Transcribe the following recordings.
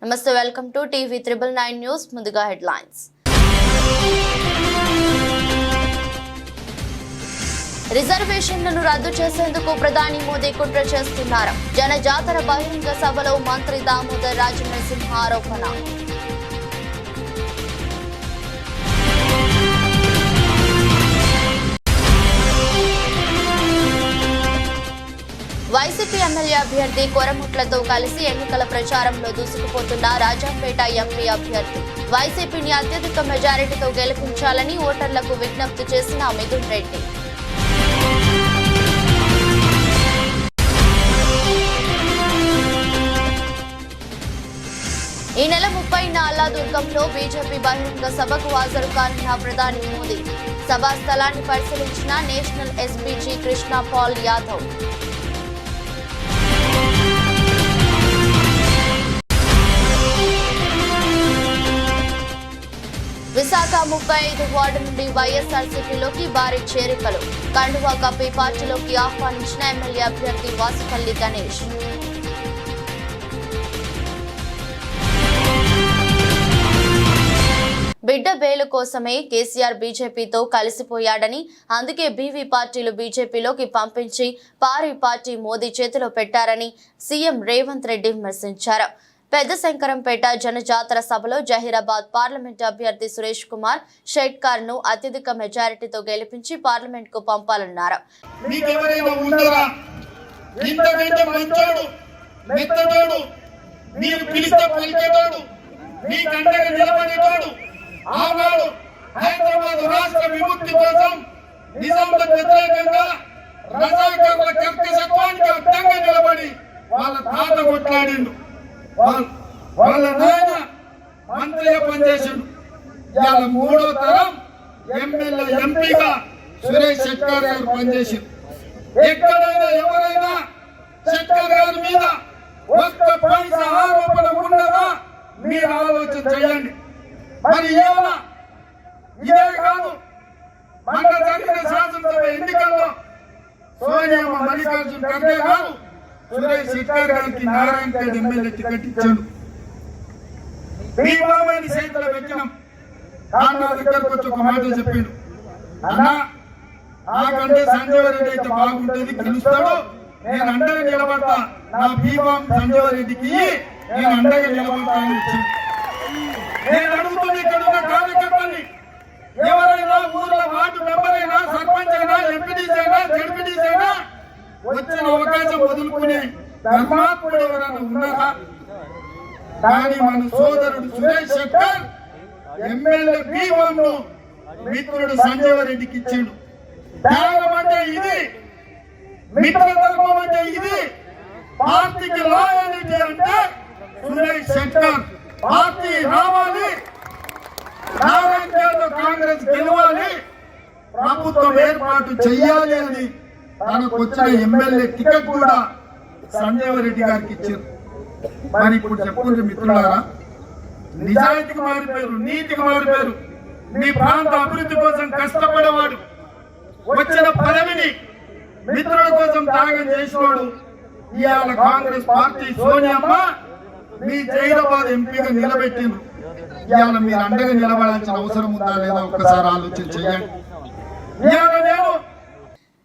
నమస్తే, welcome to TV 999 news. ముందుగా headlines. రిజర్వేషన్లను రద్దు చేసేందుకు ప్రధాని మోదీ కుట్ర చేస్తున్నారు. జనజాతర బహిరంగ సభలో మంత్రి దామోదర్ రాజనరసింహ ఆరోపణ. వైసీపీ ఎమ్మెల్యే అభ్యర్థి కొరముట్లతో కలిసి ఎన్నికల ప్రచారంలో దూసుకుపోతున్న రాజంపేట ఎంపీ అభ్యర్థి. వైసీపీని అత్యధిక మెజారిటీతో గెలిపించాలని ఓటర్లకు విజ్ఞప్తి చేసిన మిథున్ రెడ్డి. ఈ నెల 30న అల్లాదుర్గంలో బీజేపీ బహిరంగ సభకు హాజరు కానున్న ప్రధాని మోదీ. సభా స్థలాన్ని పరిశీలించిన national SPG Krishna Pal Yadav. Visakha 35 ward నుండి వైఎస్ఆర్సీపీలోకి భారీ చేరికలు. కండువా కప్పి పార్టీలోకి ఆహ్వానించిన ఎమ్మెల్యే అభ్యర్థి వాసుపల్లి గణేష్. బిడ్డ బేలు కోసమే కేసీఆర్ బీజేపీతో కలిసిపోయాడని, అందుకే బీవీ పార్టీలు బీజేపీలోకి పంపించి పారి పార్టీ మోదీ చేతిలో పెట్టారని సీఎం రేవంత్ రెడ్డి విమర్శించారు. పెద్ద శంకరంపేట జనజాతర సభలో జహీరాబాద్ పార్లమెంట్ అభ్యర్థి సురేష్ కుమార్ షెట్కార్ ను అత్యధిక మెజారిటీతో గెలిపించి పార్లమెంట్ కు పంపాలన్నారు. వాళ్ళ నాయన మంత్రిగా పనిచేసిండు. ఇవాళ 3వ తరం ఎమ్మెల్యే ఎంపీగా సురేష్ షెట్కార్ గారు పనిచేసిండు. ఎక్కడైనా ఎవరైనా షెట్కార్ గారి మీద ఒక్క పైసా ఆరోపణ ఉన్నదా మీరు ఆలోచన చేయండి. మరి ఏమన్నా ఇదే కాదు, మన జరిగిన శాసనసభ ఎన్నికల్లో సోనియమ్మ మల్లికార్జున ఖర్గే గారు సురేష్ షెట్కార్ గారికి నారాయణపేట ఎమ్మెల్యే టికెట్ ఇచ్చాడు. మీ బాబాయిని చేతిలో పెట్టినాం. కానీ నా దగ్గరకు వచ్చి ఒక మాట చెప్పిండు, అన్న నాకంటే సంజయ్ రెడ్డి అయితే బాగుంటుంది, గెలుస్తాడు, నేను అండగా నిలబడతా, నా బీబాం సంజయ్ రెడ్డికి నేను అండగా నిలబడతా అని ఇచ్చింది. నేను అడుగుతున్న ఇక్కడ ఉన్న కార్యకర్తల్ని, ఎవరైనా ఊర్లో వార్డు మెంబర్ అయినా, సర్పంచ్ అయినా, ఎంపీటీసీ అయినా, జడ్పీటీసీ అయినా వచ్చిన అవకాశం వదులుకునే ధర్మాత్ముడు ఎవరైనా ఉన్నారా? కానీ మన సోదరుడు సురేష్ షెట్కార్ ఎమ్మెల్యే బీవంను మిత్రుడు సంజయ్ రెడ్డికి ఇచ్చాడు. త్యాగం అంటే ఇది, మిత్రధర్మం అంటే ఇది, పార్టీకి లాయల్టీ అంటే సురేష్ షెట్కార్. పార్టీ రావాలి, నారాయణపేటలో కాంగ్రెస్ గెలవాలి, ప్రభుత్వం ఏర్పాటు చెయ్యాలి అని తనకు వచ్చిన ఎమ్మెల్యే టికెట్ కూడా సంజయ్ రెడ్డి గారికి ఇచ్చారు. మరి ఇప్పుడు చెప్పుకుంటే మిత్రులారా, నిజాయితీకి మారిపోయారు, నీతికి మారిపోయారు. మీ ప్రాంత అభివృద్ధి కోసం కష్టపడేవాడు, వచ్చిన పదవిని మిత్రుల కోసం త్యాగం చేసేవాడు. ఇవాళ కాంగ్రెస్ పార్టీ సోనియమ్మ మీ జైరాబాద్ ఎంపీగా నిలబెట్టిండ్రు. ఇవాళ మీరు అండగా నిలబడాల్సిన అవసరం ఉందా లేదా ఒక్కసారి ఆలోచన చేయండి. ఇవాళ నేను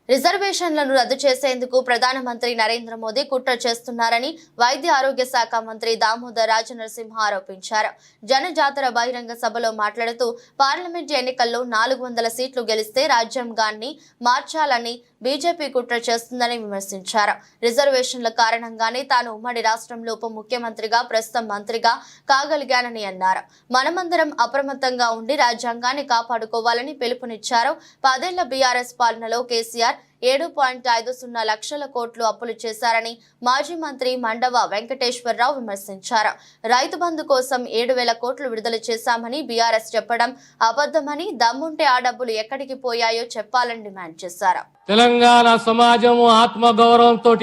రిజర్వేషన్లను రద్దు చేసేందుకు ప్రధానమంత్రి నరేంద్ర మోదీ కుట్ర చేస్తున్నారని వైద్య ఆరోగ్య శాఖ మంత్రి దామోదర్ రాజనరసింహ ఆరోపించారు. జనజాతర బహిరంగ సభలో మాట్లాడుతూ పార్లమెంట్ ఎన్నికల్లో 400 సీట్లు గెలిస్తే రాజ్యాంగాన్ని మార్చాలని బీజేపీ కుట్ర చేస్తుందని విమర్శించారు. రిజర్వేషన్ల కారణంగానే తాను ఉమ్మడి రాష్ట్రంలో ఉప ముఖ్యమంత్రిగా, ప్రస్తుతం మంత్రిగా కాగలిగానని అన్నారు. మనమందరం అప్రమత్తంగా ఉండి రాజ్యాంగాన్ని కాపాడుకోవాలని పిలుపునిచ్చారు. 10 ఏళ్ల బీఆర్ఎస్ పాలనలో కేసీఆర్ 7.50 లక్షల కోట్లు అప్పులు చేశారని మాజీ మంత్రి మండవ వెంకటేశ్వరరావు విమర్శించారు. రైతు బంధు కోసం 7,000 కోట్లు విడుదల చేశామని బీఆర్ఎస్ చెప్పడం అబద్ధమని, దమ్ముంటే ఆ డబ్బులు ఎక్కడికి పోయాయో చెప్పాలని డిమాండ్ చేశారు. తెలంగాణ సమాజం ఆత్మగౌరవంతో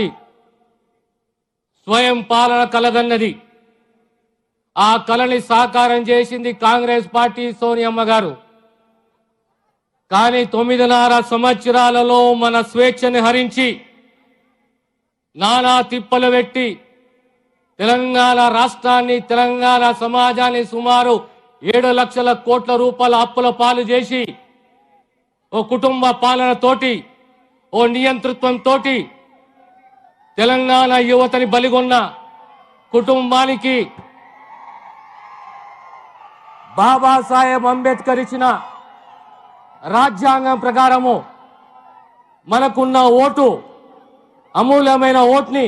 స్వయం పాలన కలగన్నది. ఆ కలని సాకారం చేసింది కాంగ్రెస్ పార్టీ సోనియమ్మ గారు. కానీ 9.5 సంవత్సరాలలో మన స్వేచ్ఛని హరించి నానా తిప్పలు పెట్టి తెలంగాణ రాష్ట్రాన్ని, తెలంగాణ సమాజాన్ని సుమారు 7 లక్షల కోట్ల రూపాయల అప్పుల పాలు చేసి ఓ కుటుంబ పాలనతోటి, ఓ నియంతృత్వంతో తెలంగాణ యువతని బలిగొన్న కుటుంబానికి బాబాసాహెబ్ అంబేద్కర్ ఇచ్చిన రాజ్యాంగం ప్రకారము మనకున్న ఓటు, అమూల్యమైన ఓటుని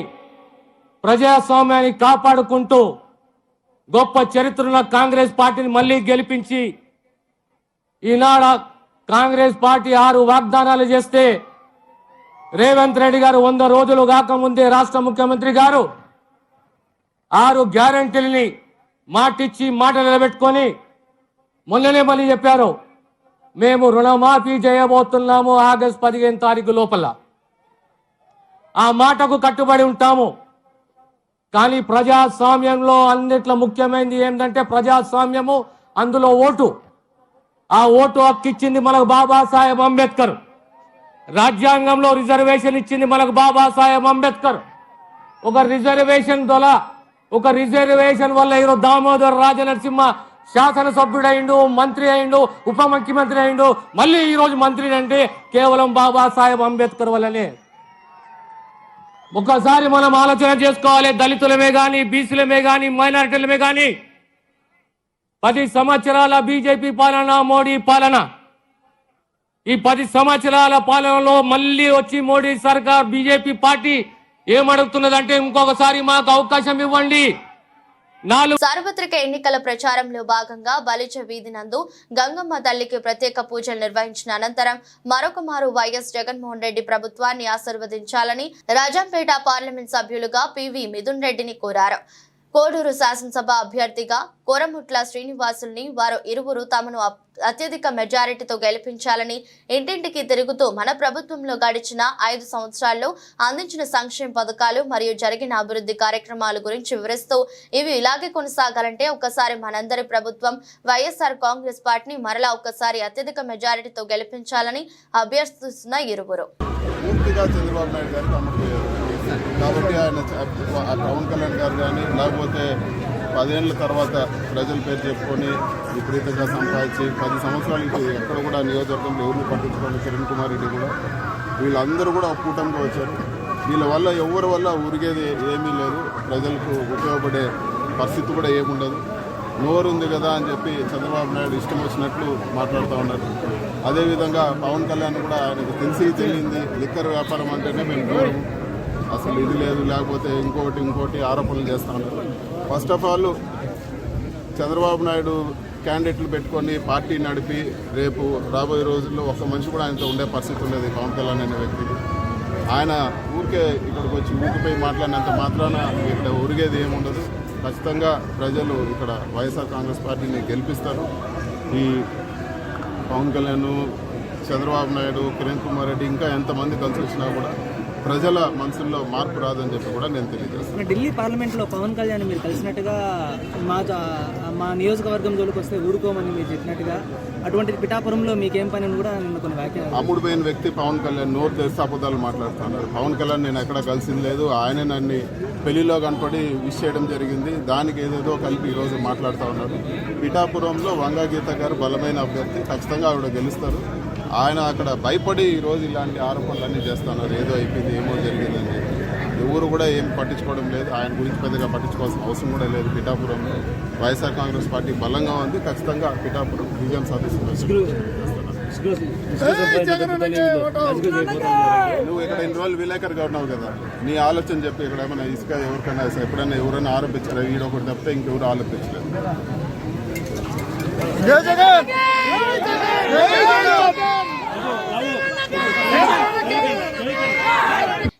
ప్రజాస్వామ్యాన్ని కాపాడుకుంటూ గొప్ప చరిత్రన్న కాంగ్రెస్ పార్టీని మళ్ళీ గెలిపించి ఈనాడు కాంగ్రెస్ పార్టీ 6 వాగ్దానాలు చేస్తే రేవంత్ రెడ్డి గారు 100 రోజులు కాకముందే రాష్ట్ర ముఖ్యమంత్రి గారు 6 గ్యారంటీలని మాటిచ్చి మాట నిలబెట్టుకొని మొన్ననే మళ్ళీ చెప్పారు, మేము రుణమాఫీ చేయబోతున్నాము ఆగస్టు 15 తారీఖు లోపల. ఆ మాటకు కట్టుబడి ఉంటాము. కానీ ప్రజాస్వామ్యంలో అన్నిట్లో ముఖ్యమైనది ఏంటంటే ప్రజాస్వామ్యము, అందులో ఓటు. ఆ ఓటు హక్కు ఇచ్చింది మనకు బాబాసాహెబ్ అంబేద్కర్. రాజ్యాంగంలో రిజర్వేషన్ ఇచ్చింది మనకు బాబాసాహెబ్ అంబేద్కర్. ఒక రిజర్వేషన్ వల్ల ఈరోజు దామోదర్ రాజనరసింహ శాసనసభ్యుడైండు, మంత్రి అయిండు, ఉప ముఖ్యమంత్రి అయిండు, మళ్ళీ ఈరోజు మంత్రి అంటే కేవలం బాబాసాహెబ్ అంబేద్కర్ వల్లనే. ఒకసారి మనం ఆలోచన చేసుకోవాలి. దళితులమే కానీ, బీసీలమే కానీ, మైనారిటీలమే కానీ 10 సంవత్సరాల బీజేపీ పాలన, మోడీ పాలన, ఈ 10 సంవత్సరాల పాలనలో మళ్ళీ వచ్చి మోడీ సర్కార్, బీజేపీ పార్టీ ఏమడుగుతున్నదంటే ఇంకొకసారి మాకు అవకాశం ఇవ్వండి. సార్వత్రిక ఎన్నికల ప్రచారంలో భాగంగా బలిజ వీధి నందు గంగమ్మ తల్లికి ప్రత్యేక పూజలు నిర్వహించిన అనంతరం మరొక మారు వైఎస్ జగన్మోహన్ రెడ్డి ప్రభుత్వాన్ని ఆశీర్వదించాలని రాజంపేట పార్లమెంట్ సభ్యులుగా పివి మిథున్ రెడ్డిని కోరారు. కోడూరు శాసనసభ అభ్యర్థిగా కోరముట్ల శ్రీనివాసుల్ని వారు ఇరువురు తమను అత్యధిక మెజారిటీతో గెలిపించాలని ఇంటింటికి తిరుగుతూ మన ప్రభుత్వంలో గడిచిన 5 సంవత్సరాల్లో అందించిన సంక్షేమ పథకాలు మరియు జరిగిన అభివృద్ధి కార్యక్రమాల గురించి వివరిస్తూ ఇవి ఇలాగే కొనసాగాలంటే ఒక్కసారి మనందరి ప్రభుత్వం వైఎస్ఆర్ కాంగ్రెస్ పార్టీని మరలా ఒక్కసారి అత్యధిక మెజారిటీతో గెలిపించాలని అభ్యర్థిస్తున్న ఇరువురు. కాబట్టి ఆయన పవన్ కళ్యాణ్ గారు కానీ లేకపోతే 10 ఏళ్ళ తర్వాత ప్రజల పేరు చెప్పుకొని విపరీతంగా సంపాదించి 10 సంవత్సరాలకి ఎక్కడ కూడా నియోజకవర్గంలో ఎవరిని పట్టించుకోండి, కిరణ్ కుమార్ రెడ్డి కూడా వీళ్ళందరూ కూడా కూటమిగా వచ్చారు. వీళ్ళ వల్ల ఎవరి వల్ల ఉరిగేది ఏమీ లేదు, ప్రజలకు ఉపయోగపడే పరిస్థితి కూడా ఏముండదు. నోరు ఉంది కదా అని చెప్పి చంద్రబాబు నాయుడు ఇష్టం వచ్చినట్లు మాట్లాడుతూ ఉన్నారు. అదేవిధంగా పవన్ కళ్యాణ్ కూడా ఆయనకు తెలియంది లిక్కర్ వ్యాపారం అంటేనే మేము దూరం, అసలు ఇది లేదు, లేకపోతే ఇంకోటి ఆరోపణలు చేస్తూ ఉన్నారు. First of all Chandrababu Naidu క్యాండిడేట్లు పెట్టుకొని పార్టీ నడిపి రేపు రాబోయే రోజుల్లో ఒక్క మనిషి కూడా ఆయనతో ఉండే పరిస్థితి ఉండేది. పవన్ కళ్యాణ్ అనే వ్యక్తికి ఆయన ఊరికే ఇక్కడికి వచ్చి ఊరికిపోయి మాట్లాడినంత మాత్రాన ఇక్కడ ఉరిగేది ఏముండదు. ఖచ్చితంగా ప్రజలు ఇక్కడ వైఎస్ఆర్ కాంగ్రెస్ పార్టీని గెలిపిస్తారు. ఈ పవన్ కళ్యాణ్, చంద్రబాబు నాయుడు, కిరణ్ కుమార్ రెడ్డి ఇంకా ఎంతమంది కలిసి వచ్చినా కూడా ప్రజల మనసుల్లో మార్పు రాదని చెప్పి కూడా నేను తెలియజేస్తాను. ఢిల్లీ పార్లమెంట్లో పవన్ కళ్యాణ్ మీరు కలిసినట్టుగా మా నియోజకవర్గం జోలికి వస్తే ఊరుకోమని మీరు చెప్పినట్టుగా అటువంటి పిఠాపురంలో మీకేం పని కూడా నిన్న కొన్ని వ్యాఖ్యలు. అమ్ముడుపోయిన వ్యక్తి పవన్ కళ్యాణ్ నోరు తెరిస్తే అబద్ధాలు మాట్లాడుతున్నారు. పవన్ కళ్యాణ్ నేను ఎక్కడ కలిసింది లేదు, ఆయనే నన్ను పెళ్లిలో కనపడి విష్ చేయడం జరిగింది. దానికి ఏదేదో కలిపి ఈరోజు మాట్లాడుతూ ఉన్నారు. పిఠాపురంలో వంగా గీత గారు బలమైన అభ్యర్థి, ఖచ్చితంగా ఆవిడ గెలుస్తారు. ఆయన అక్కడ భయపడి ఈరోజు ఇలాంటి ఆరోపణలన్నీ చేస్తున్నారు. ఏదో అయిపోయింది, ఏమో జరిగిందని ఎవరు కూడా ఏం పట్టించుకోవడం లేదు. ఆయన గురించి పెద్దగా పట్టించుకోవాల్సిన అవసరం కూడా లేదు. పిఠాపురంలో వైఎస్ఆర్ కాంగ్రెస్ పార్టీ బలంగా ఉంది. ఖచ్చితంగా పిఠాపురం విజయం సాధిస్తున్నారు. నువ్వు ఇక్కడ ఇన్ని రోజులు విలేకరుగా ఉన్నావు కదా, నీ ఆలోచన చెప్పి ఇక్కడ ఏమైనా ఇసుక ఎవరికైనా ఎప్పుడైనా ఎవరైనా ఆరోపించారా? ఈడొకటి తప్పితే ఇంకెవరు ఆరోపించలేదు.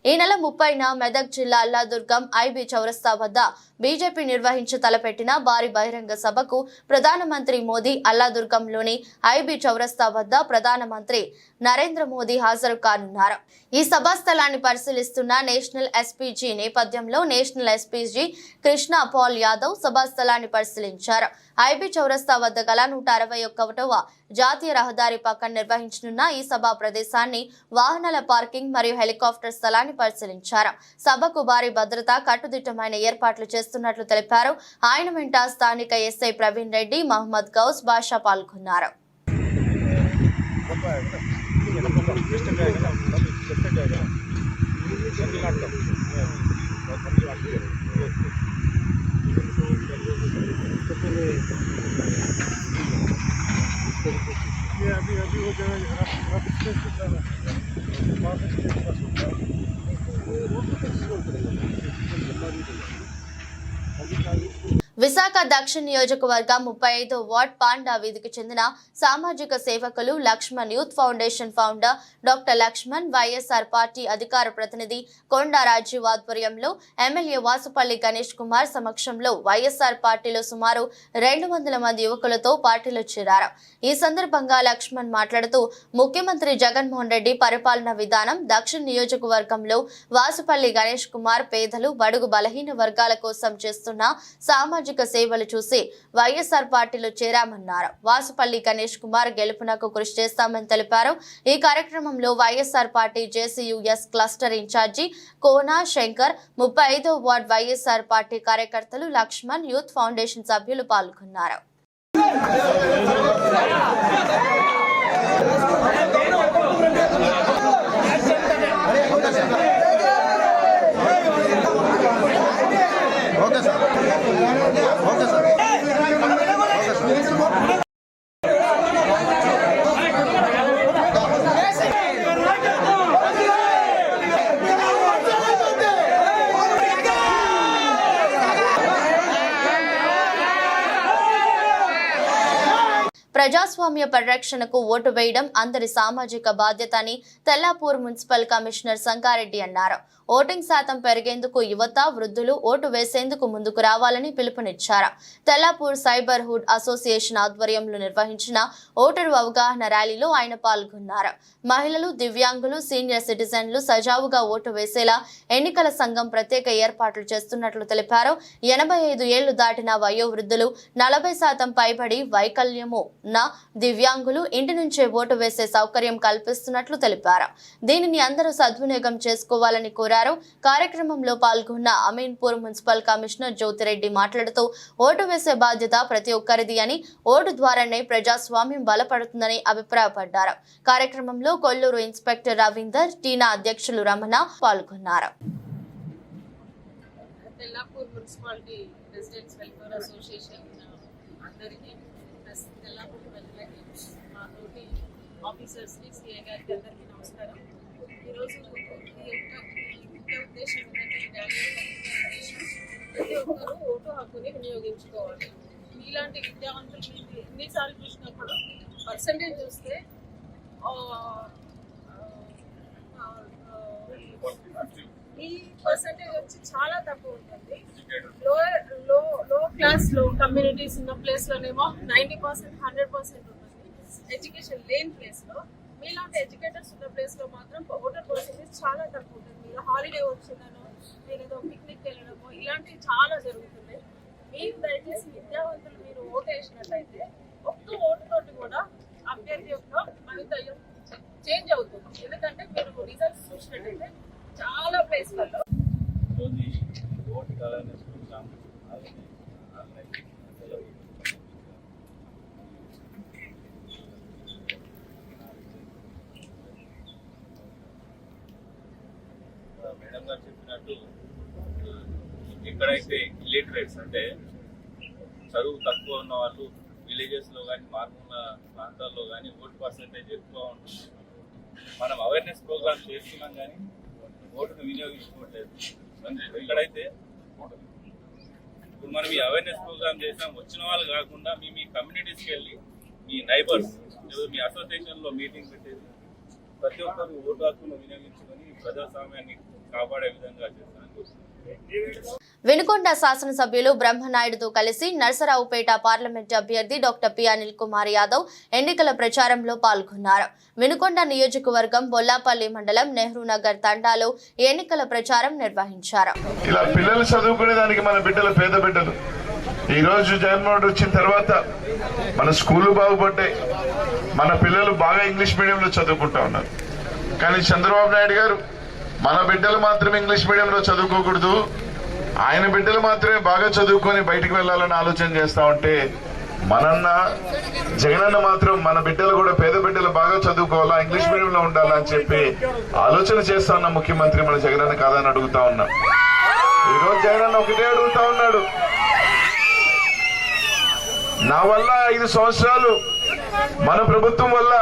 ఈ నెల 30న మెదక్ జిల్లా అల్లాదుర్గం ఐబీ చౌరస్తా వద్ద బీజేపీ నిర్వహించి తలపెట్టిన భారీ బహిరంగ సభకు ప్రధానమంత్రి మోదీ అల్లాదుర్గంలోని ఐబీ చౌరస్తా వద్ద ప్రధానమంత్రి నరేంద్ర మోదీ హాజరు కానున్నారు. ఈ సభా స్థలాన్ని పరిశీలిస్తున్న నేషనల్ ఎస్పీజీ నేపథ్యంలో నేషనల్ ఎస్పీజీ కృష్ణ పాల్ యాదవ్ సభా స్థలాన్ని పరిశీలించారు. ఐబీ చౌరస్తా వద్ద గల 161వ జాతీయ రహదారి పక్కన నిర్వహించనున్న ఈ సభా ప్రదేశాన్ని వాహనాల పార్కింగ్ మరియు హెలికాప్టర్ స్థలాన్ని పరిశీలించారు. సభకు భారీ భద్రత, కట్టుదిట్టమైన ఏర్పాట్లు చేస్తున్నట్లు తెలిపారు. ఆయన వెంట స్థానిక ఎస్ఐ ప్రవీణ్ రెడ్డి, మహమ్మద్ గౌస్ బాషా పాల్గొన్నారు. విశాఖ దక్షిణ నియోజకవర్గం 35వ వార్డ్ పాండా వీధికి చెందిన సామాజిక సేవకులు Lakshman youth foundation founder doctor Lakshman, YSR party అధికార ప్రతినిధి కొండా రాజీవ్ ఆధ్వర్యంలో ఎమ్మెల్యే వాసుపల్లి గణేష్ కుమార్ సమక్షంలో వైఎస్ఆర్ పార్టీలో సుమారు 200 మంది యువకులతో పార్టీలో చేరారు. ఈ సందర్భంగా లక్ష్మణ్ మాట్లాడుతూ ముఖ్యమంత్రి జగన్మోహన్ రెడ్డి పరిపాలన విధానం, దక్షిణ నియోజకవర్గంలో వాసుపల్లి గణేష్ కుమార్ పేదలు, బడుగు బలహీన వర్గాల కోసం చేస్తున్న సామాజిక సేవలు చూసి వైఎస్ఆర్ పార్టీలో చేరామన్నారు. వాసుపల్లి గణేష్ కుమార్ గెలుపునకు కృషి చేస్తామని తెలిపారు. ఈ కార్యక్రమంలో YSR party JCUS cluster incharge Kona Shankar, 35వ వార్డ్ వైఎస్ఆర్ పార్టీ కార్యకర్తలు, లక్ష్మణ్ యూత్ ఫౌండేషన్ సభ్యులు పాల్గొన్నారు. ప్రజాస్వామ్య పరిరక్షణకు ఓటు వేయడం అందరి సామాజిక బాధ్యత అని తెల్లాపూర్ మున్సిపల్ కమిషనర్ సంగారెడ్డి అన్నారు. ఓటింగ్ శాతం పెరిగేందుకు యువత, వృద్ధులు ఓటు వేసేందుకు ముందుకు రావాలని పిలుపునిచ్చారు. తెల్లాపూర్ సైబర్ హుడ్ అసోసియేషన్ ఆధ్వర్యంలో నిర్వహించిన ఓటరు అవగాహన ర్యాలీలో ఆయన పాల్గొన్నారు. మహిళలు, దివ్యాంగులు, సీనియర్ సిటిజన్లు సజావుగా ఓటు వేసేలా ఎన్నికల సంఘం ప్రత్యేక ఏర్పాట్లు చేస్తున్నట్లు తెలిపారు. 85 ఏళ్లు దాటిన వయోవృద్ధులు, 40% పైబడి వైకల్యము ఉన్న దివ్యాంగులు ఇంటి నుంచే ఓటు వేసే సౌకర్యం కల్పిస్తున్నట్లు తెలిపారు. దీనిని అందరూ సద్వినియోగం చేసుకోవాలని కోరారు. కార్యక్రమంలో పాల్గొన్న అమీన్పూర్ మున్సిపల్ కమిషనర్ జ్యోతిరెడ్డి మాట్లాడుతూ ఓటు వేసే బాధ్యత ప్రతి ఒక్కరిది అని, ఓటు ద్వారానే ప్రజాస్వామ్యం బలపడుతుందని అభిప్రాయపడ్డారు. కార్యక్రమంలో కొల్లూరు ఇన్స్పెక్టర్ రవీందర్, టీనా అధ్యక్షులు రమణ పాల్గొన్నారు. Tellapur municipality residents welfare association అందరికీ, తెల్లాపూర్ ప్రజలకి, మా తోటి ఆఫీసర్స్కి, సిఐ గారికి అందరికీ నమస్కారం. ఈరోజు ముఖ్య ఉద్దేశం ఏంటంటే ఈ ర్యాలీ ఉద్దేశం ప్రతి ఒక్కరూ ఓటు హక్కుని వినియోగించుకోవాలి. ఇలాంటి విద్యావంతులు మీరు ఎన్నిసార్లు చూసినప్పుడు పర్సంటేజ్ చూస్తే ఈ పర్సంటేజ్ వచ్చి చాలా తక్కువ ఉంటుంది. లో క్లాస్ లో కమ్యూనిటీస్ ఉన్న ప్లేస్ లోనేమో 90%, 100% ఉంటుంది. ఎడ్యుకేషన్ లేని ప్లేస్ లో, మీలాంటి ఎడ్యుకేటర్స్ ఉన్న ప్లేస్ లో మాత్రం ఓటర్ పర్సంటేజ్ చాలా తక్కువ ఉంటుంది. మీరు హాలిడే వచ్చిందనో, మీరు ఏదో పిక్నిక్ వెళ్ళడమో ఇలాంటివి చాలా జరుగుతున్నాయి. మీరు దయచేసి విద్యావంతులు మీరు ఓటు వేసినట్టయితే ఒక్క ఓటుతోటి కూడా అభ్యర్థి యొక్క భవితవ్యం చేంజ్ అవుతుంది. ఎందుకంటే మీరు రిజల్ట్స్ చూసినట్టయితే చాలా ప్లేస్లలో మేడం గారు చెప్పినట్టు ఎక్కడైతే ఇల్లిటరేట్స్ అంటే చదువు తక్కువ ఉన్న వాళ్ళు విలేజెస్ లో కానీ మారుమూల ప్రాంతాల్లో కానీ ఓటు పర్సెంటేజ్ ఎక్కువ ఉంటుంది. మనం అవేర్నెస్ ప్రోగ్రామ్ చేస్తున్నాం కానీ ఓటును వినియోగించుకోవట్లేదు. ఎక్కడైతే ఇప్పుడు మనం ఈ అవేర్నెస్ ప్రోగ్రామ్ చేసినాం, వచ్చిన వాళ్ళు కాకుండా మీ కమ్యూనిటీస్కి వెళ్ళి మీ నైబర్స్, మీ అసోసియేషన్లో మీటింగ్ పెట్టేది ప్రతి ఒక్కరు ఓటు హక్కును వినియోగించుకొని ప్రజాస్వామ్యాన్ని కాపాడే విధంగా చేస్తానని వినుకొండ శాసనసభ్యులు బ్రహ్మనాయుడుతో కలిసి నర్సరావుపేట పార్లమెంట్ అభ్యర్థి డాక్టర్ పి అనిల్ కుమార్ యాదవ్ ఎన్నికల ప్రచారంలో పాల్గొన్నారు. వినుకొండ నియోజకవర్గం బొల్లాపల్లి మండలం నెహ్రూ నగర్ తండాలో ఎన్నికల ప్రచారం నిర్వహించారు. ఇలా పిల్లలు చదువుకునే దానికి మన బిడ్డలు, పేద బిడ్డలు, ఈ రోజు జగన్మోహన్ వచ్చిన తర్వాత మన స్కూళ్లు బాగుపడ్డాయి, మన పిల్లలు బాగా ఇంగ్లీష్ మీడియంలో చదువుకుంటా ఉన్నారు. కానీ చంద్రబాబు నాయుడు గారు మన బిడ్డలు మాత్రమే ఇంగ్లీష్ మీడియంలో చదువుకోకూడదు, ఆయన బిడ్డలు మాత్రమే బాగా చదువుకొని బయటికి వెళ్ళాలని ఆలోచన చేస్తా ఉంటే, జగనన్న మాత్రం మన బిడ్డలు కూడా పేద బిడ్డలు బాగా చదువుకోవాలా, ఇంగ్లీష్ మీడియంలో ఉండాలా అని చెప్పి ఆలోచన చేస్తా ఉన్న ముఖ్యమంత్రి మన జగనన్న కాదని అడుగుతా ఉన్నా. ఈరోజు జగనన్న ఒకటే అడుగుతా ఉన్నాడు, నా వల్ల 5 సంవత్సరాలు మన ప్రభుత్వం వల్ల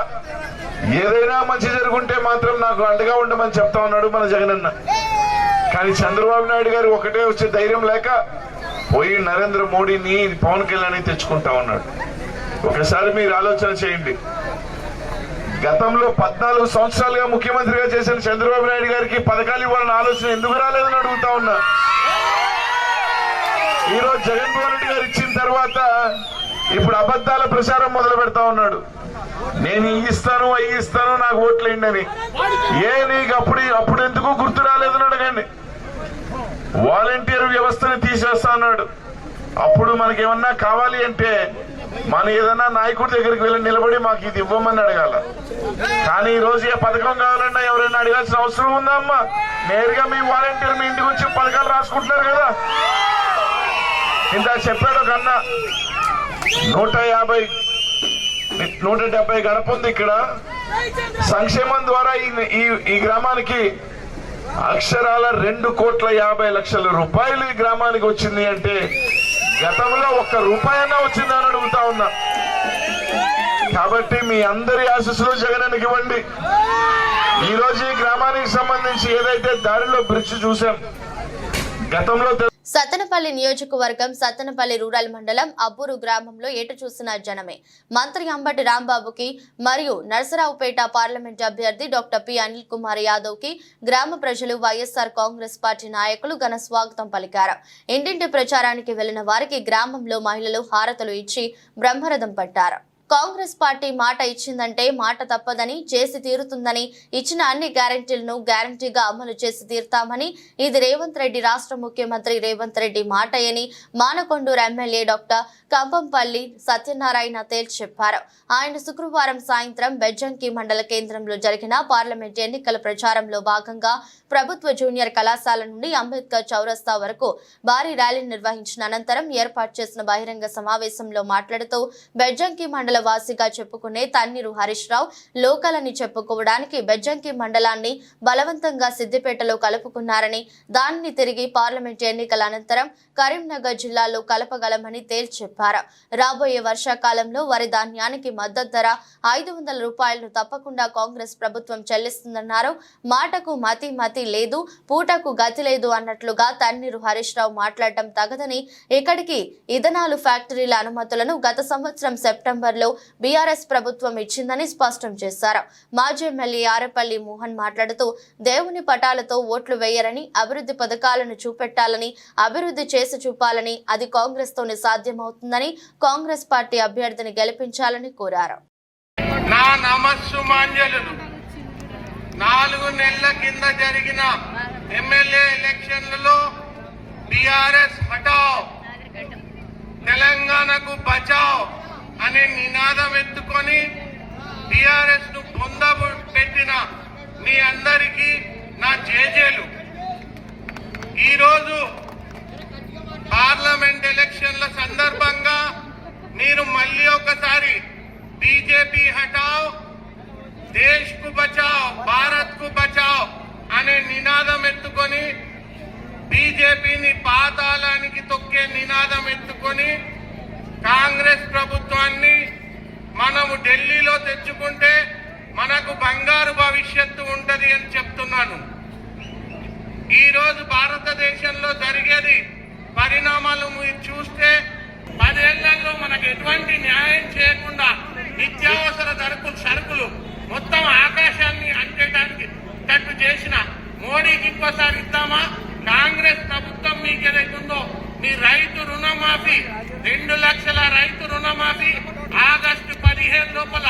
ఏదైనా మంచి జరుగుంటే మాత్రం నాకు అండగా ఉండమని చెప్తా ఉన్నాడు మన జగనన్న. కానీ చంద్రబాబు నాయుడు గారు ఒకటే వచ్చే ధైర్యం లేక పోయి నరేంద్ర మోడీని, పవన్ కళ్యాణ్ తెచ్చుకుంటా ఉన్నాడు. ఒకసారి మీరు ఆలోచన చేయండి, గతంలో 14 సంవత్సరాలుగా ముఖ్యమంత్రిగా చేసిన చంద్రబాబు నాయుడు గారికి పథకాలు ఇవ్వాలన్న ఆలోచన ఎందుకు రాలేదని అడుగుతా ఉన్నా. ఈరోజు జగన్మోహన్ రెడ్డి గారు ఇచ్చిన తర్వాత ఇప్పుడు అబద్ధాల ప్రచారం మొదలు పెడతా ఉన్నాడు. నేను ఇస్తాను, అవి ఇస్తాను, నాకు ఓట్లేయండి అని. నీకు అప్పుడు ఎందుకు గుర్తు రాలేదని అడగండి. వాలంటీర్ వ్యవస్థను తీసేస్తా అన్నాడు. అప్పుడు మనకేమన్నా కావాలి అంటే మన ఏదన్నా నాయకుడి దగ్గరికి వెళ్ళి నిలబడి మాకు ఇది ఇవ్వమని అడగాల. కానీ ఈ రోజు ఏ పథకం కావాలన్నా ఎవరైనా అడగాల్సిన అవసరం ఉందా అమ్మా? నేరుగా మీ వాలంటీర్ మీ ఇంటికి వచ్చి పథకాలు రాసుకుంటున్నారు కదా. ఇంత చెప్పాడు ఒక అన్న, 170 గడప ఉంది ఇక్కడ. సంక్షేమం ద్వారా ఈ గ్రామానికి అక్షరాల 2,50,00,000 రూపాయలు ఈ గ్రామానికి వచ్చింది అంటే గతంలో 1 రూపాయన్నా వచ్చిందని అడుగుతా ఉన్నా. కాబట్టి మీ అందరి ఆశీస్సులు జగనన్నకి ఇవ్వండి. ఈ రోజు ఈ గ్రామానికి సంబంధించి ఏదైతే దారిలో బ్రిడ్జ్ చూసాం, గతంలో సత్తెనపల్లి నియోజకవర్గం సత్తెనపల్లి రూరల్ మండలం అబ్బూరు గ్రామంలో ఎటు చూసిన జనమే. మంత్రి అంబటి రాంబాబుకి మరియు నరసరావుపేట పార్లమెంట్ అభ్యర్థి డాక్టర్ పి అనిల్ కుమార్ యాదవ్ కి గ్రామ ప్రజలు వైఎస్ఆర్ కాంగ్రెస్ పార్టీ నాయకులు ఘన స్వాగతం పలికారు. ఇంటింటి ప్రచారానికి వెళ్లిన వారికి గ్రామంలో మహిళలు హారతులు ఇచ్చి బ్రహ్మరథం పట్టారు. కాంగ్రెస్ పార్టీ మాట ఇచ్చిందంటే మాట తప్పదని, చేసి తీరుతుందని, ఇచ్చిన అన్ని గ్యారెంటీలను గ్యారెంటీగా అమలు చేసి తీరుతామని, ఇది రేవంత్ రెడ్డి రాష్ట్ర ముఖ్యమంత్రి రేవంత్ రెడ్డి మాటయని మానకొండూరు ఎమ్మెల్యే డాక్టర్ కంపంపల్లి సత్యనారాయణ తేల్చి చెప్పారు. ఆయన శుక్రవారం సాయంత్రం బెజ్జంకి మండల కేంద్రంలో జరిగిన పార్లమెంట్ ఎన్నికల ప్రచారంలో భాగంగా ప్రభుత్వ జూనియర్ కళాశాల నుండి అంబేద్కర్ చౌరస్తా వరకు భారీ ర్యాలీ నిర్వహించిన అనంతరం ఏర్పాటు చేసిన బహిరంగ సమావేశంలో మాట్లాడుతూ బెజ్జంకి మండల వాసిగా చెప్పుకునే తన్నీరు హరీష్ రావు లోకల్ అని చెప్పుకోవడానికి బెజ్జంకి మండలాన్ని బలవంతంగా సిద్దిపేటలో కలుపుకున్నారని, దానిని తిరిగి పార్లమెంట్ ఎన్నికల అనంతరం కరీంనగర్ జిల్లాలో కలపగలమని తేల్చి చెప్పారు. రాబోయే వర్షాకాలంలో వరి ధాన్యానికి మద్దతు ధర 500 రూపాయలను తప్పకుండా కాంగ్రెస్ ప్రభుత్వం చెల్లిస్తుందన్నారు. మాటకు మతి లేదు, పూటకు గతి లేదు అన్నట్లుగా తన్నీరు హరీష్ రావు మాట్లాడటం తగదని, ఇక్కడికి ఇథనాలు ఫ్యాక్టరీల అనుమతులను గత సంవత్సరం సెప్టెంబర్లో బీఆర్ఎస్ ప్రభుత్వం ఇచ్చిందని స్పష్టం చేశారు. మాజీ ఎమ్మెల్యే ఆరేపల్లి మోహన్ మాట్లాడుతూ దేవుని పటాలతో ఓట్లు వేయరని, అభివృద్ధి పథకాలను చూపెట్టాలని, అభివృద్ధి చేసి చూపాలని, అది కాంగ్రెస్ తోనే సాధ్యమవుతుందని, కాంగ్రెస్ పార్టీ అభ్యర్థిని గెలిపించాలని కోరారు. నా నమస్సుమాంజలు 4 నెలల కింద జరిగిన ఎమ్మెల్యే ఎలక్షన్లలో బీఆర్ఎస్ హటావ్, తెలంగాణకు బచావ్ అనే నినాదం ఎత్తుకొని బీఆర్ఎస్ ను పొందబెట్టిన మీ అందరికీ నా జేజేలు. ఈరోజు పార్లమెంట్ ఎలక్షన్ల సందర్భంగా మీరు మళ్ళీ ఒకసారి బీజేపీ హటావ్, దేశ్ కు బచావ్, భారత్ కు బచావ్ అనే నినాదం ఎత్తుకొని, బీజేపీని పాతాళానికి తొక్కే నినాదం ఎత్తుకొని కాంగ్రెస్ ప్రభుత్వాన్ని మనము ఢిల్లీలో తెచ్చుకుంటే మనకు బంగారు భవిష్యత్తు ఉంటది అని చెప్తున్నాను. ఈరోజు భారతదేశంలో జరిగేది పరిణామాలు మీరు చూస్తే 10 ఏళ్లలో మనకు ఎటువంటి న్యాయం చేయకుండా నిత్యావసర సరుకులు మొత్తం ఆకాశాన్ని అంటేటానికి తట్టు చేసిన మోడీకి ఇంకోసారి ఇద్దామా? కాంగ్రెస్ ప్రభుత్వం మీకు ఏదైతుందో మీ రైతు రుణమాఫీ 2 లక్షల రైతు రుణమాఫీ ఆగస్టు 15 లోపల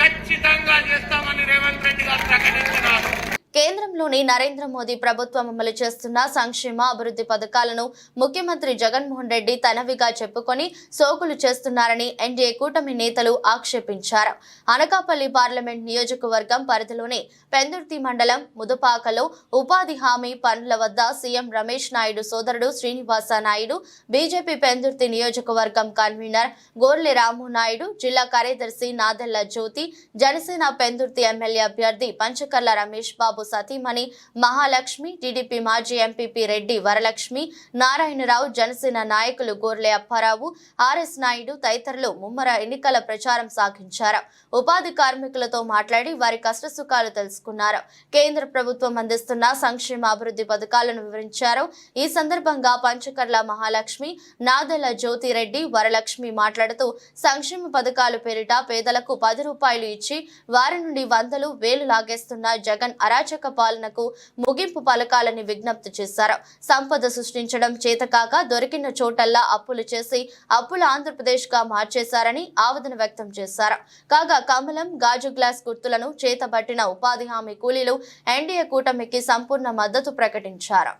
ఖచ్చితంగా చేస్తామని రేవంత్ రెడ్డి గారు ప్రకటించినారు. కేంద్రంలోని నరేంద్ర మోదీ ప్రభుత్వం అమలు చేస్తున్న సంక్షేమ అభివృద్ధి పథకాలను ముఖ్యమంత్రి జగన్మోహన్ రెడ్డి తనవిగా చెప్పుకొని సోకులు చేస్తున్నారని ఎన్డీఏ కూటమి నేతలు ఆక్షేపించారు. అనకాపల్లి పార్లమెంట్ నియోజకవర్గం పరిధిలోని పెందుర్తి మండలం ముదుపాకలో ఉపాధి హామీ పనుల వద్ద సీఎం రమేష్ నాయుడు సోదరుడు శ్రీనివాస నాయుడు, బీజేపీ పెందుర్తి నియోజకవర్గం కన్వీనర్ గోర్లె రాము నాయుడు, జిల్లా కార్యదర్శి నాదెళ్ల జ్యోతి, జనసేన పెందుర్తి ఎమ్మెల్యే అభ్యర్థి పంచకర్ల రమేష్ బాబు సతీమణి మహాలక్ష్మి, టీడీపీ మాజీ ఎంపీపీ రెడ్డి వరలక్ష్మి, నారాయణరావు, జనసేన నాయకులు గోర్లె అప్పారావు, ఆర్ఎస్ నాయుడు తదితరులు ముమ్మర ఎన్నికల ప్రచారం సాగించారు. ఉపాధి కార్మికులతో మాట్లాడి వారి కష్టసుఖాలు తెలుసుకున్నారు. కేంద్ర ప్రభుత్వం అందిస్తున్న సంక్షేమ అభివృద్ధి పథకాలను వివరించారు. ఈ సందర్భంగా పంచకర్ల మహాలక్ష్మి, నాదెళ్ల జ్యోతిరెడ్డి, వరలక్ష్మి మాట్లాడుతూ సంక్షేమ పథకాలు పేరిట పేదలకు 10 రూపాయలు ఇచ్చి వారి నుండి వందలు వేలు లాగేస్తున్న జగన్ అరాచక పాలనకు ముగింపు పలకాలని విజ్ఞప్తి చేశారు. సంపద సృష్టించడం చేతకాక దొరికిన చోటల్లా అప్పులు చేసి అప్పుల ఆంధ్రప్రదేశ్ గా మార్చేశారని ఆవేదన వ్యక్తం చేశారు. కాగా కమలం, గాజు గ్లాస్ గుర్తులను చేతబట్టిన ఉపాధి హామీ కూలీలు ఎన్డీఏ కూటమికి సంపూర్ణ మద్దతు ప్రకటించారు.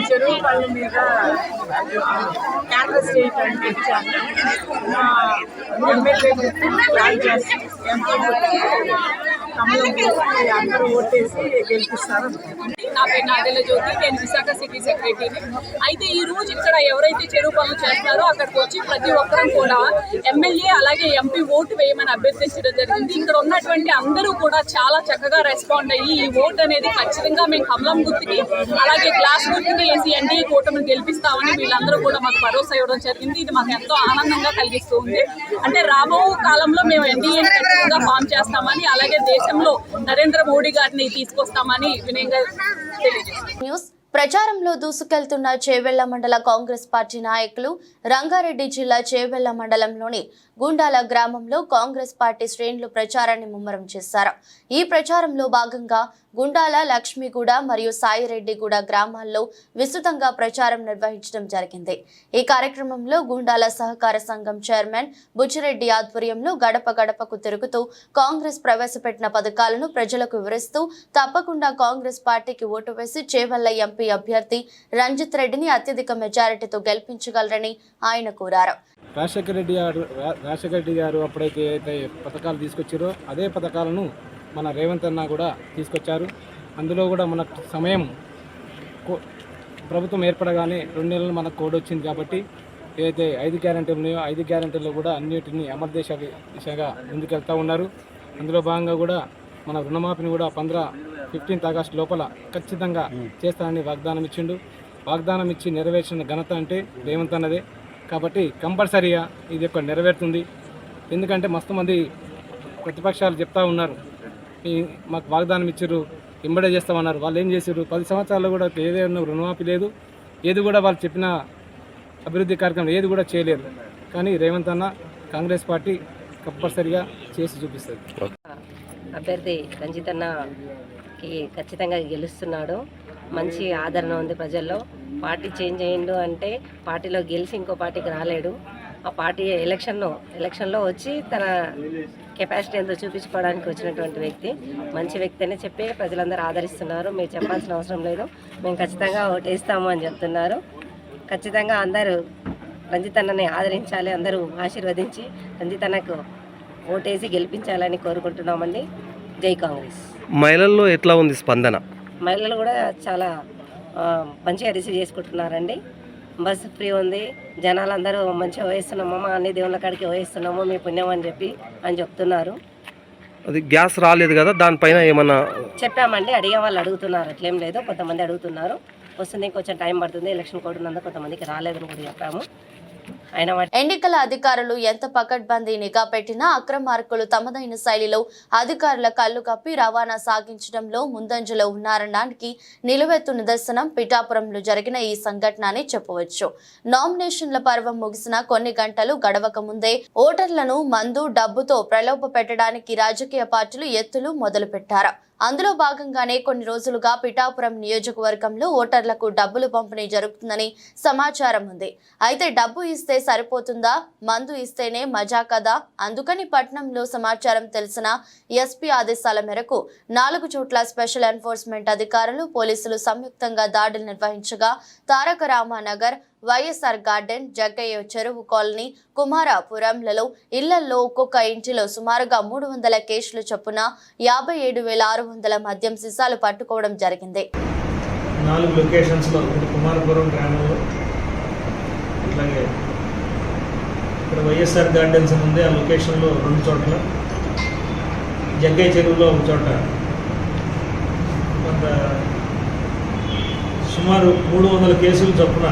చెరువు పళ్ళ మీద క్యాన్వస్ చేయడానికి ఇచ్చాను. అందరూ ఓటేసి గెలిపిస్తారు. నా పేరు నాదెళ్ల జ్యోతి, నేను విశాఖ సిటీ సెక్రటరీని. అయితే ఈ రోజు ఇక్కడ ఎవరైతే చెరువు పనులు చేస్తున్నారో అక్కడికి వచ్చి ప్రతి ఒక్కరం కూడా ఎమ్మెల్యే అలాగే ఎంపీ ఓటు వేయమని అభ్యర్థించడం జరిగింది. ఇక్కడ ఉన్నటువంటి అందరూ కూడా చాలా చక్కగా రెస్పాండ్ అయ్యి ఈ ఓటు అనేది ఖచ్చితంగా మేము కమలం గుర్తుకి అలాగే గ్లాస్ గుర్తుకి వేసి ఎన్డీఏ కూటమిని గెలిపిస్తామని వీళ్ళందరూ కూడా మాకు భరోసా ఇవ్వడం జరిగింది. ఇది మాకు ఎంతో ఆనందంగా కలిగిస్తూ ఉంది. అంటే రాబో కాలంలో మేము ఎన్డీఏని ఖచ్చితంగా ఫామ్ చేస్తామని అలాగే దేశంలో నరేంద్ర మోడీ గారిని తీసుకొస్తామని వినయంగా న్యూస్ ప్రచారంలో దూసుకెళ్తున్న చేవెళ్ల మండల కాంగ్రెస్ పార్టీ నాయకులు రంగారెడ్డి జిల్లా చేవెళ్ల మండలంలోని గుండాల గ్రామంలో కాంగ్రెస్ పార్టీ శ్రేణులు ప్రచారాన్ని ముమ్మరం చేశారు. ఈ ప్రచారంలో భాగంగా గుండాల, లక్ష్మీగూడ మరియు సాయిరెడ్డిగూడ గ్రామాల్లో విస్తృతంగా ప్రచారం నిర్వహించడం జరిగింది. ఈ కార్యక్రమంలో గుండాల సహకార సంఘం చైర్మన్ బుచ్చిరెడ్డి ఆధ్వర్యంలో గడప గడపకు తిరుగుతూ కాంగ్రెస్ ప్రవేశపెట్టిన పథకాలను ప్రజలకు వివరిస్తూ తప్పకుండా కాంగ్రెస్ పార్టీకి ఓటు వేసి చేవెళ్ల ఎంపీ అభ్యర్థి రంజిత్ రెడ్డిని అత్యధిక మెజారిటీతో గెలిపించగలరని ఆయన కోరారు. రాజశేఖర రెడ్డి గారు అప్పుడైతే పథకాలు తీసుకొచ్చారో అదే పథకాలను మన రేవంత్ అన్న కూడా తీసుకొచ్చారు. అందులో కూడా మన సమయం ప్రభుత్వం ఏర్పడగానే 2 నెలలు మనకు కోడ్ వచ్చింది కాబట్టి ఏదైతే 5 గ్యారెంటీలు ఉన్నాయో 5 గ్యారెంటీలు కూడా అన్నిటినీ అమలు దిశగా ముందుకెళ్తూ ఉన్నారు. అందులో భాగంగా కూడా మన రుణమాఫీని కూడా 15 ఆగస్టు లోపల ఖచ్చితంగా చేస్తానని వాగ్దానం ఇచ్చిండు. వాగ్దానం ఇచ్చి నెరవేర్చిన ఘనత అంటే రేవంత్ అన్నదే. కాబట్టి కంపల్సరీగా ఇది ఒక నెరవేరుతుంది. ఎందుకంటే మస్తు మంది ప్రతిపక్షాలు చెప్తా ఉన్నారు, మాకు వాగ్దానం ఇచ్చారు, ఎంబడే చేస్తామన్నారు. వాళ్ళు ఏం చేశారు? 10 సంవత్సరాల్లో కూడా ఏదైనా రుణమాఫీ లేదు, ఏది కూడా వాళ్ళు చెప్పిన అభివృద్ధి కార్యక్రమం ఏది కూడా చేయలేరు. కానీ రేవంత్ అన్న కాంగ్రెస్ పార్టీ కంపల్సరీగా చేసి చూపిస్తుంది. అభ్యర్థి రంజిత్ అన్నకి ఖచ్చితంగా గెలుస్తున్నాడు. మంచి ఆదరణ ఉంది ప్రజల్లో. పార్టీ చేంజ్ అయ్యిండు అంటే పార్టీలో గెలిచి ఇంకో పార్టీకి రాలేడు. ఆ పార్టీ ఎలక్షన్లో వచ్చి తన కెపాసిటీ ఎంతో చూపించుకోవడానికి వచ్చినటువంటి వ్యక్తి, మంచి వ్యక్తి అని చెప్పి ప్రజలందరూ ఆదరిస్తున్నారు. మీరు చెప్పాల్సిన అవసరం లేదు, మేము ఖచ్చితంగా ఓటేస్తాము అని చెప్తున్నారు. ఖచ్చితంగా అందరూ రంజిత్ అన్నని ఆదరించాలి, అందరూ ఆశీర్వదించి రంజిత్ అన్నకు ఓటేసి గెలిపించాలని కోరుకుంటున్నామండి. జై కాంగ్రెస్. మహిళల్లో ఎట్లా ఉంది స్పందన? మహిళలు కూడా చాలా మంచిగా రిసీవ్ చేసుకుంటున్నారండి. బస్సు ఫ్రీ ఉంది, జనాలందరూ మంచిగా వహిస్తున్నాము, అన్ని దేవుళ్ళ కాడికి వహిస్తున్నాము, మీ పుణ్యం అని చెప్తున్నారు. అది గ్యాస్ రాలేదు కదా, దానిపైన ఏమన్నా చెప్పామండి. అడిగే వాళ్ళు అడుగుతున్నారు, అట్లేం లేదు. కొంతమంది అడుగుతున్నారు, వస్తుంది, కొంచెం టైం పడుతుంది, ఎలక్షన్ కోడ్ ఉన్నందుకు కొంతమందికి రాలేదని కూడా చెప్పాము. ఎన్నికల అధికారులు ఎంత పకడ్బందీ నిఘా పెట్టినా అక్రమార్కులు తమదైన శైలిలో అధికారుల కళ్లు కప్పి రవాణా సాగించడంలో ముందంజలో ఉన్నారనడానికి నిలువెత్తు నిదర్శనం పిఠాపురంలో జరిగిన ఈ సంఘటన అని చెప్పవచ్చు. నామినేషన్ల పర్వం ముగిసిన కొన్ని గంటలు గడవక ముందే ఓటర్లను మందు, డబ్బుతో ప్రలోభ పెట్టడానికి రాజకీయ పార్టీలు ఎత్తులు మొదలుపెట్టారు. అందులో భాగంగానే కొన్ని రోజులుగా పిఠాపురం నియోజకవర్గంలో ఓటర్లకు డబ్బులు పంపిణీ జరుగుతుందని సమాచారం ఉంది. అయితే డబ్బు ఇస్తే సరిపోతుందా, మందు ఇస్తేనే మజా కదా? అందుకని పట్నంలో సమాచారం తెలిసిన ఎస్పీ ఆదేశాల మేరకు 4 చోట్ల స్పెషల్ ఎన్ఫోర్స్మెంట్ అధికారులు, పోలీసులు సంయుక్తంగా దాడులు నిర్వహించగా తారక రామానగర్, వైఎస్ఆర్ గార్డెన్, జగ్గయ్య చెరువు కాలనీ, కుమారాపురంలలో ఇళ్లలో ఒక్కొక్క ఇంటిలో సుమారుగా 300 కేసులు చొప్పున 57,600 మద్యం సీసాలు పట్టుకోవడం జరిగింది. 4 లొకేషన్స్ లో కుమారపురం గ్రామంలో, అట్లాగే ఇక్కడ వైఎస్ఆర్ గార్డెన్స్ ఉంది ఆ లొకేషన్ లో 2 చోట్ల, జగ్గయ్య చెరువులో 1 చోట కొంత సుమారు 300 కేసులు చొప్పున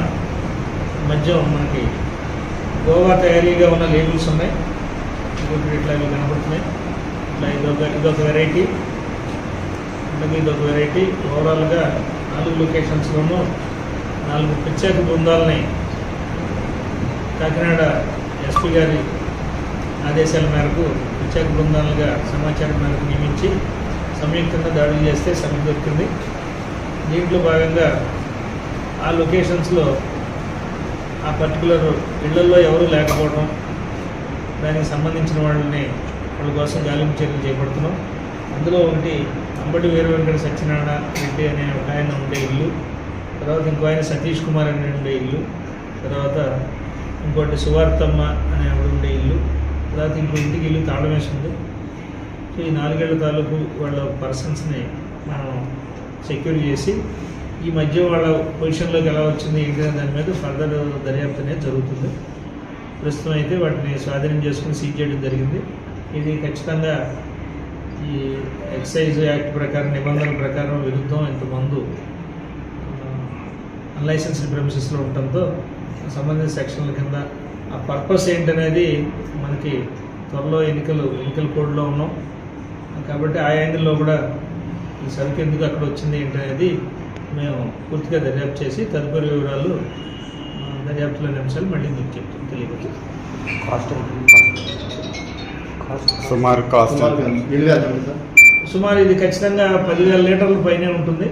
మద్యం మనకి గోవా తయారీగా ఉన్న లేబుల్స్ ఉన్నాయి. ఇట్లా కనబడుతున్నాయి. ఇట్లా ఇదొక వెరైటీ, అలాగే ఇదొక వెరైటీ. ఓవరాల్గా 4 లొకేషన్స్లోనూ 4 ప్రత్యేక బృందాలని కాకినాడ ఎస్పీ గారి ఆదేశాల మేరకు ప్రత్యేక బృందాలుగా సమాచారం మేరకు నియమించి సంయుక్తంగా దాడులు చేస్తే సభ్యులు దొరికింది. దీంట్లో భాగంగా ఆ లొకేషన్స్లో ఆ పర్టికులర్ ఇళ్లలో ఎవరు లేకపోవడం, దానికి సంబంధించిన వాళ్ళ కోసం గాలింపు చర్యలు చేపడుతున్నాం. అందులో ఒకటి అంబటి వీర వెంకట సత్యనారాయణ రెడ్డి అనే ఒక ఆయన ఉండే ఇల్లు, తర్వాత ఇంకో ఆయన సతీష్ కుమార్ అనే ఉండే ఇల్లు, తర్వాత ఇంకోటి సువార్తమ్మ అనే ఆవిడ ఉండే ఇల్లు, తర్వాత ఇంకో ఇంటికి ఇల్లు తాళం వేసి ఉంది. సో ఈ 4 ఏళ్ల తాలూకు వాళ్ళ పర్సన్స్ని మనం సెక్యూర్ చేసి ఈ మధ్య వాళ్ళ పొజిషన్లోకి ఎలా వచ్చింది ఏంటి దాని మీద ఫర్దర్ దర్యాప్తు అనేది జరుగుతుంది. ప్రస్తుతం అయితే వాటిని స్వాధీనం చేసుకుని సీజ్ చేయడం జరిగింది. ఇది ఖచ్చితంగా ఈ ఎక్సైజ్ యాక్ట్ ప్రకారం, నిబంధనల ప్రకారం విరుద్ధం. ఇంతకుముందు అన్లైసెన్స్డ్ ప్రెమిసెస్లో ఉండటంతో సంబంధిత సెక్షన్ల కింద ఆ పర్పస్ ఏంటనేది మనకి త్వరలో ఎన్నికల కోడ్లో ఉన్నాం కాబట్టి ఆ యాంగిల్లో కూడా ఈ సరుకు ఎందుకు అక్కడ వచ్చింది ఏంటనేది మేము పూర్తిగా దర్యాప్తు చేసి తదుపరి వివరాలు దర్యాప్తులోని అంశాలు మళ్ళీ మీకు చెప్తాం. తెలియదు సుమారు ఇది ఖచ్చితంగా 10,000 లీటర్ల పైనే ఉంటుంది.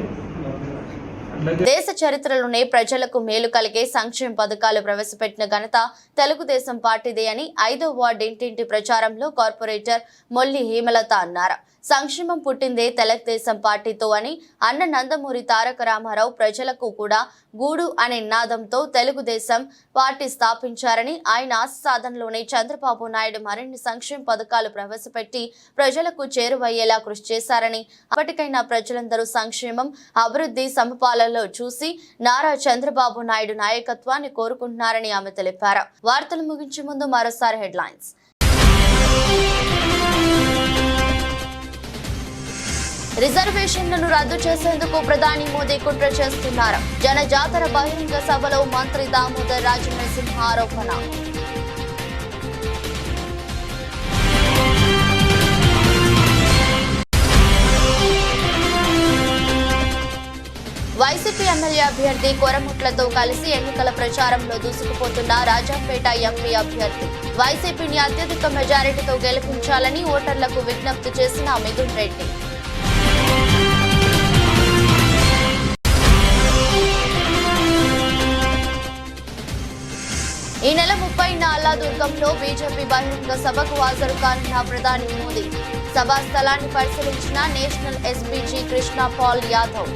దేశ చరిత్రలోనే ప్రజలకు మేలు కలిగే సంక్షేమ పథకాలు ప్రవేశపెట్టిన ఘనత తెలుగుదేశం పార్టీదే అని 5వ వార్డు ఇంటింటి ప్రచారంలో కార్పొరేటర్ మొల్లి హేమలత అన్నారు. సంక్షేమం పుట్టిందే తెలుగుదేశం పార్టీతో అని అన్న నందమూరి తారక రామారావు ప్రజలకు కూడా గూడు అనే నినాదంతో తెలుగుదేశం పార్టీ స్థాపించారని, ఆయన ఆశ సాధనలోనే చంద్రబాబు నాయుడు మరిన్ని సంక్షేమ పథకాలు ప్రవేశపెట్టి ప్రజలకు చేరువయ్యేలా కృషి చేశారని, అప్పటికైనా ప్రజలందరూ సంక్షేమం, అభివృద్ధి, సమపాలనలో చూసి నారా చంద్రబాబు నాయుడు నాయకత్వాన్ని కోరుకుంటున్నారని ఆమె తెలిపారు. వార్తలు ముగించే ముందు మరోసారి హెడ్లైన్స్. రిజర్వేషన్లను రద్దు చేసేందుకు ప్రధాని మోదీ కుట్ర చేస్తున్నారు. జనజాతర బహిరంగ సభలో మంత్రి దామోదర్ రాజనరసింహ ఆరోపణ. వైసీపీ ఎమ్మెల్యే అభ్యర్థి కొరముట్లతో కలిసి ఎన్నికల ప్రచారంలో దూసుకుపోతున్న రాజంపేట ఎంపీ అభ్యర్థి. వైసీపీని అత్యధిక మెజారిటీతో గెలిపించాలని ఓటర్లకు విజ్ఞప్తి చేసిన మిథున్ రెడ్డి. ఈ నెల 30న అల్లాదుర్గంలో బీజేపీ బహిరంగ సభకు హాజరు కానున్న ప్రధాని మోదీ. సభా స్థలాన్ని పరిశీలించిన national SPG Krishna Pal Yadav.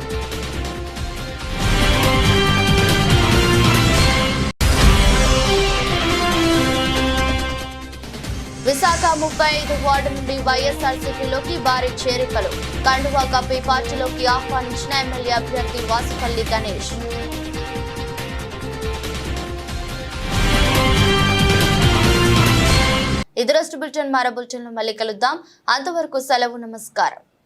Visakha 35 ward నుండి వైఎస్ఆర్సీపీలోకి భారీ చేరికలు. కండువా కప్పి పార్టీలోకి ఆహ్వానించిన ఎమ్మెల్యే అభ్యర్థి వాసుపల్లి గణేష్. ఇది రోజు బులెటిన్. మరో బులెటిన్లో మళ్ళీ కలుద్దాం. అంతవరకు సెలవు. నమస్కారం.